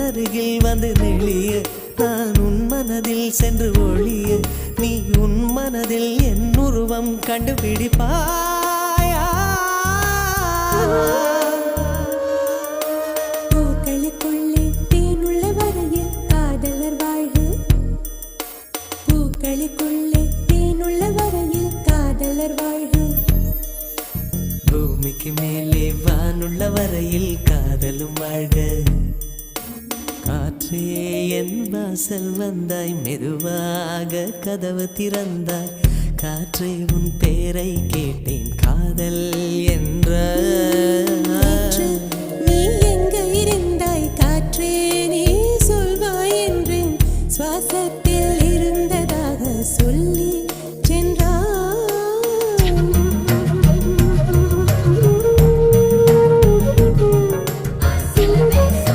அருகில் வந்து நெளிய நான் உன் மனதில் சென்று ஒளிய நீ உன் மனதில் என் உருவம் கண்டுபிடிப்பாயா பூக்களுக்குள்ளே தேனுள்ள வரையில் காதலர் வாழ்வு பூக்களுக்குள்ளே தேனுள்ள வரையில் காதலர் வாழ்வு பூமிக்கு மேலே வானுள்ள வரையில் காதலும் வாழ்க காற்றே என் வாசல் வந்தாய் மெதுவாக கதவு திறந்தாய் காற்றே உன் பேரை கேட்டேன் காதல் என்ற